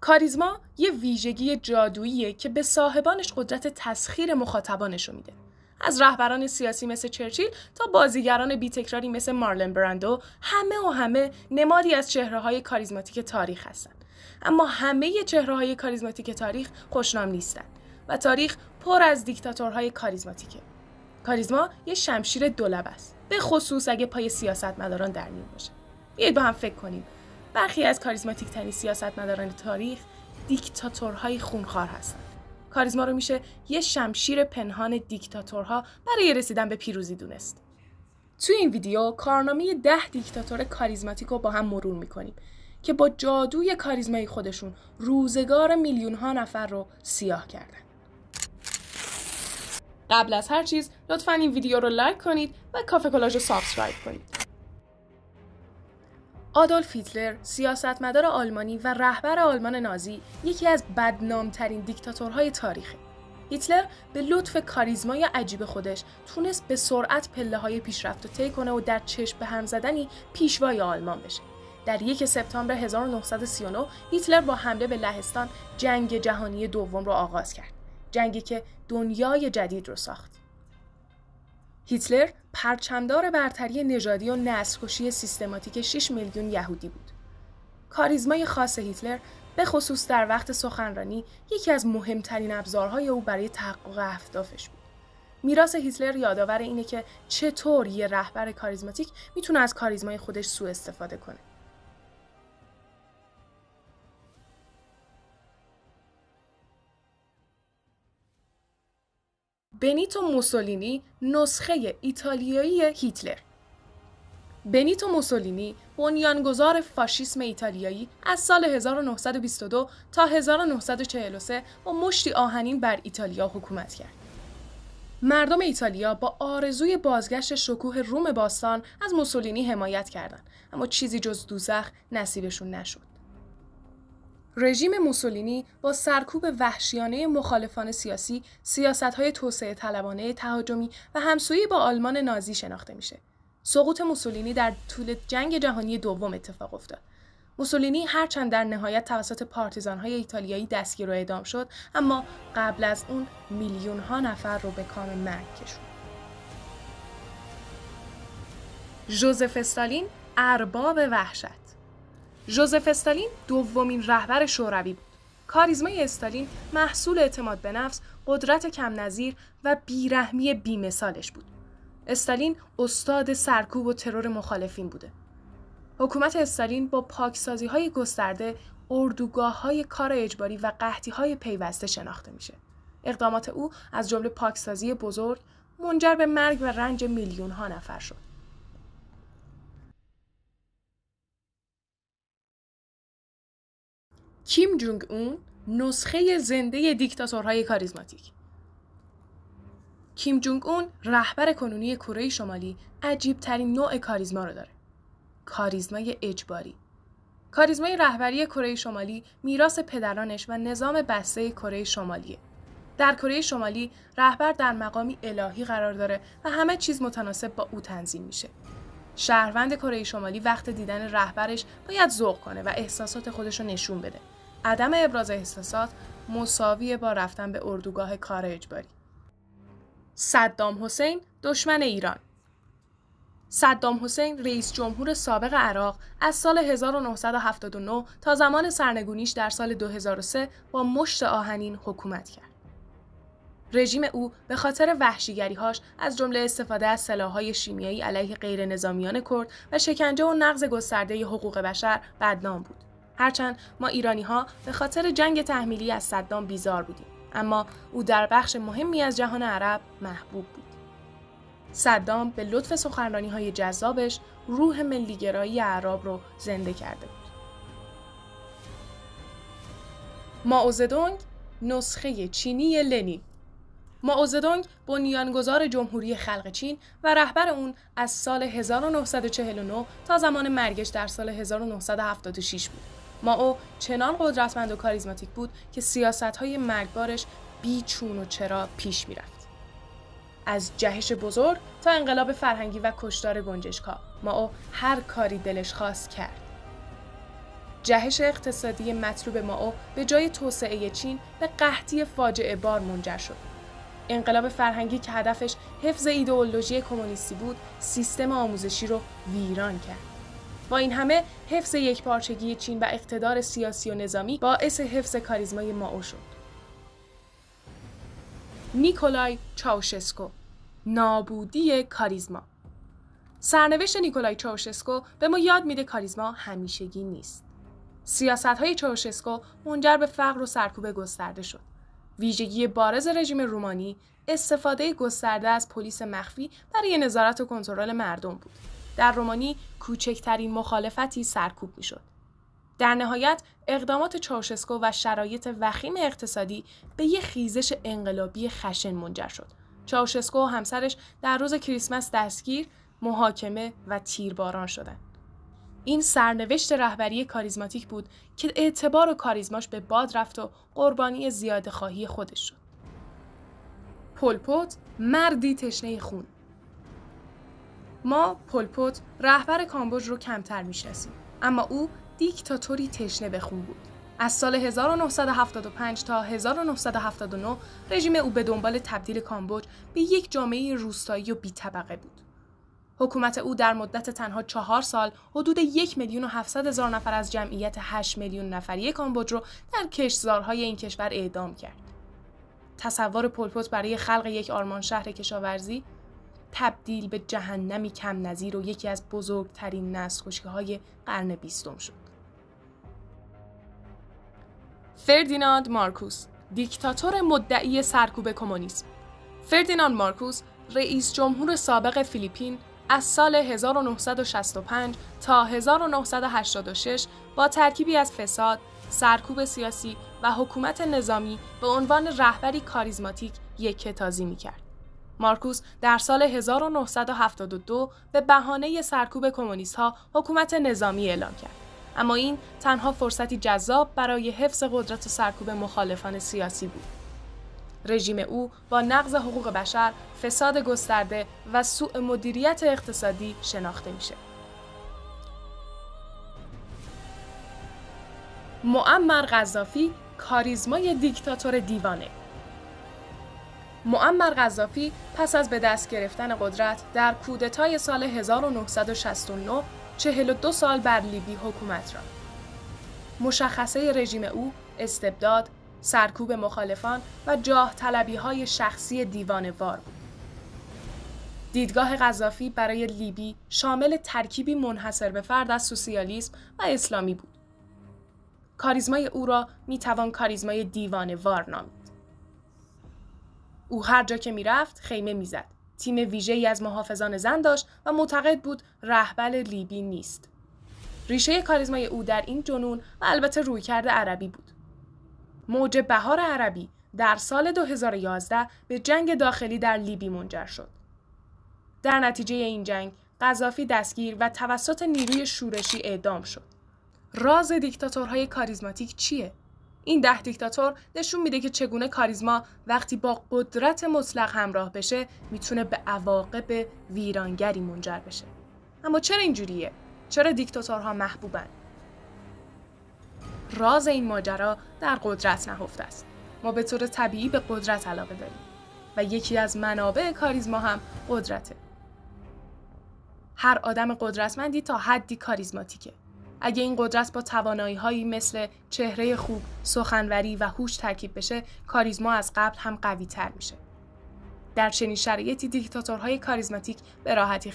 کاریزما یه ویژگی جادوییه که به صاحبانش قدرت تسخیر مخاطبانش رو میده. از رهبران سیاسی مثل چرچیل تا بازیگران بی‌تکراری مثل مارلن براندو، همه نمادی از چهره‌های کاریزماتیک تاریخ هستن. اما همه چهره‌های کاریزماتیک تاریخ خوشنام نیستن و تاریخ پر از دیکتاتورهای کاریزماتیکه. کاریزما یه شمشیر دولبه است، به خصوص اگه پای سیاستمداران در میون باشه. بیایید با هم فکر کنیم. برخی از کاریزماتیک ترین سیاستمداران تاریخ دیکتاتورهای خونخوار هستند. کاریزما رو میشه یه شمشیر پنهان دیکتاتورها برای رسیدن به پیروزی دونست. توی این ویدیو کارنامه 10 دیکتاتور کاریزماتیک رو با هم مرور میکنیم که با جادوی کاریزمای خودشون روزگار میلیون‌ها نفر رو سیاه کردن. قبل از هر چیز لطفاً این ویدیو رو لایک کنید و کافه کلاژ رو سابسکرایب کنید. آدولف هیتلر، سیاستمدار آلمانی و رهبر آلمان نازی، یکی از بدنام‌ترین دیکتاتورهای تاریخه. هیتلر به لطف کاریزمای عجیب خودش تونست به سرعت پله‌های پیشرفت رو طی کنه و در چشم به هم زدنی پیشوای آلمان بشه. در 1 سپتامبر 1939 هیتلر با حمله به لهستان جنگ جهانی دوم رو آغاز کرد. جنگی که دنیای جدید رو ساخت. هیتلر پرچمدار برتری نژادی و نسل‌کشی سیستماتیک 6 میلیون یهودی بود. کاریزمای خاص هیتلر به خصوص در وقت سخنرانی یکی از مهمترین ابزارهای او برای تحقق اهدافش بود. میراث هیتلر یادآور اینه که چطور یه رهبر کاریزماتیک میتونه از کاریزمای خودش سوء استفاده کنه. بنیتو موسولینی، نسخه ایتالیایی هیتلر. بنیتو موسولینی بنیانگذار فاشیسم ایتالیایی از سال 1922 تا 1943 با مشتی آهنین بر ایتالیا حکومت کرد. مردم ایتالیا با آرزوی بازگشت شکوه روم باستان از موسولینی حمایت کردند، اما چیزی جز دوزخ نصیبشون نشد. رژیم موسولینی با سرکوب وحشیانه مخالفان سیاسی، سیاست‌های توسعه طلبانه تهاجمی و همسویی با آلمان نازی شناخته میشه. سقوط موسولینی در طول جنگ جهانی دوم اتفاق افتاد. موسولینی هرچند در نهایت توسط پارتیزان‌های ایتالیایی دستگیر و اعدام شد، اما قبل از اون میلیون‌ها نفر رو به کام مرگ کشوند. ژوزف استالین، ارباب وحشت. ژوزف استالین دومین رهبر شوروی بود. کاریزمای استالین محصول اعتماد به نفس، قدرت کم نظیر و بیرحمی بی‌مثالش بود. استالین استاد سرکوب و ترور مخالفین بوده. حکومت استالین با پاکسازی‌های گسترده، اردوگاه‌های کار اجباری و قحطی‌های پیوسته شناخته میشه. اقدامات او از جمله پاکسازی بزرگ منجر به مرگ و رنج میلیون‌ها نفر شد. کیم جونگ اون، نسخه زنده دیکتاتورهای کاریزماتیک. کیم جونگ اون، رهبر کنونی کره شمالی، عجیب‌ترین نوع کاریزما رو داره. کاریزمای اجباری. کاریزمای رهبری کره شمالی میراث پدرانش و نظام بسته کره شمالیه. در کره شمالی رهبر در مقامی الهی قرار داره و همه چیز متناسب با او تنظیم میشه. شهروند کره شمالی وقت دیدن رهبرش باید ذوق کنه و احساسات خودش رو نشون بده. عدم ابراز احساسات مساویه با رفتن به اردوگاه کار اجباری. صدام حسین، دشمن ایران. صدام حسین، رئیس جمهور سابق عراق، از سال 1979 تا زمان سرنگونیش در سال 2003 با مشت آهنین حکومت کرد. رژیم او به خاطر وحشیگری‌هاش از جمله استفاده از سلاح‌های شیمیایی علیه غیر نظامیان کرد و شکنجه و نقض گسترده حقوق بشر بدنام بود. هرچند ما ایرانی‌ها به خاطر جنگ تحمیلی از صدام بیزار بودیم، اما او در بخش مهمی از جهان عرب محبوب بود. صدام به لطف سخنرانی‌های جذابش روح ملی‌گرایی اعراب رو زنده کرده بود. مائوزدونگ، نسخه چینی لنین. مائوزدونگ بنیانگذار جمهوری خلق چین و رهبر اون از سال 1949 تا زمان مرگش در سال 1976 بود. مائو چنان قدرتمند و کاریزماتیک بود که سیاست‌های مرگبارش بی چون و چرا پیش می‌رفت. از جهش بزرگ تا انقلاب فرهنگی و کشتار گنجشک‌ها، مائو هر کاری دلش خواست کرد. جهش اقتصادی مطلوب مائو به جای توسعه چین به قحطی فاجعه بار منجر شد. انقلاب فرهنگی که هدفش حفظ ایدئولوژی کمونیستی بود، سیستم آموزشی رو ویران کرد. با این همه حفظ یکپارچگی چین و اقتدار سیاسی و نظامی باعث حفظ کاریزمای مائو شد. نیکولای چاوشسکو، نابودی کاریزما. سرنوشت نیکولای چاوشسکو به ما یاد میده کاریزما همیشگی نیست. سیاست‌های چاوشسکو منجر به فقر و سرکوب گسترده شد. ویژگی بارز رژیم رومانی استفاده گسترده از پلیس مخفی برای نظارت و کنترل مردم بود. در رومانی کوچکترین مخالفتی سرکوب میشد. در نهایت اقدامات چاوشسکو و شرایط وخیم اقتصادی به یک خیزش انقلابی خشن منجر شد. چاوشسکو و همسرش در روز کریسمس دستگیر، محاکمه و تیرباران شدند. این سرنوشت رهبری کاریزماتیک بود که اعتبار و کاریزماش به باد رفت و قربانی زیاده‌خواهی خودش شد. پل پوت، مردی تشنه خون. ما پل پوت رهبر کامبوج رو کمتر میشناسیم، اما او دیکتاتوری تشنه به خون بود. از سال 1975 تا 1979 رژیم او به دنبال تبدیل کامبوج به یک جامعه روستایی و بی‌طبقه بود. حکومت او در مدت تنها 4 سال حدود 1,700,000 نفر از جمعیت 8 میلیون نفری کامبوج رو در کشتزارهای این کشور اعدام کرد. تصور پل پوت برای خلق یک آرمان شهر کشاورزی تبدیل به جهنمی کم نظیر و یکی از بزرگترین نسل‌کشی‌های قرن 20 شد. فردیناند مارکوس، دیکتاتور مدعی سرکوب کمونیسم. فردیناند مارکوس، رئیس جمهور سابق فیلیپین، از سال 1965 تا 1986 با ترکیبی از فساد، سرکوب سیاسی و حکومت نظامی به عنوان رهبری کاریزماتیک یکه‌تازی می‌کرد. مارکوس در سال 1972 به بهانه سرکوب کمونیست‌ها حکومت نظامی اعلام کرد. اما این تنها فرصتی جذاب برای حفظ قدرت و سرکوب مخالفان سیاسی بود. رژیم او با نقض حقوق بشر، فساد گسترده و سوء مدیریت اقتصادی شناخته میشه. معمر قذافی، کاریزمای دیکتاتور دیوانه. معمر قذافی پس از به دست گرفتن قدرت در کودتای سال 1969 42 سال بر لیبی حکومت راند. مشخصه رژیم او استبداد، سرکوب مخالفان و جاه طلبی‌های شخصی دیوانه‌وار بود. دیدگاه قذافی برای لیبی شامل ترکیبی منحصر به فرد از سوسیالیسم و اسلامی بود. کاریزمای او را میتوان کاریزمای دیوانه‌وار نامید. او هر جا که میرفت خیمه میزد. تیم ویژه‌ای از محافظان زن داشت و معتقد بود رهبر لیبی نیست. ریشه کاریزمای او در این جنون و البته رویکرد عربی بود. موج بهار عربی در سال 2011 به جنگ داخلی در لیبی منجر شد. در نتیجه این جنگ، قذافی دستگیر و توسط نیروی شورشی اعدام شد. راز دیکتاتورهای کاریزماتیک چیه؟ این 10 دیکتاتور نشون میده که چگونه کاریزما وقتی با قدرت مطلق همراه بشه میتونه به عواقب ویرانگری منجر بشه. اما چرا اینجوریه؟ چرا دیکتاتورها محبوبن؟ راز این ماجرا در قدرت نهفته است. ما به طور طبیعی به قدرت علاقه داریم و یکی از منابع کاریزما هم قدرته. هر آدم قدرتمندی تا حدی کاریزماتیکه. اگه این قدرت با توانایی‌هایی مثل چهره خوب، سخنوری و هوش ترکیب بشه، کاریزما از قبل هم قوی‌تر میشه. در چنین شرایطی دیکتاتورهای کاریزماتیک به راحتی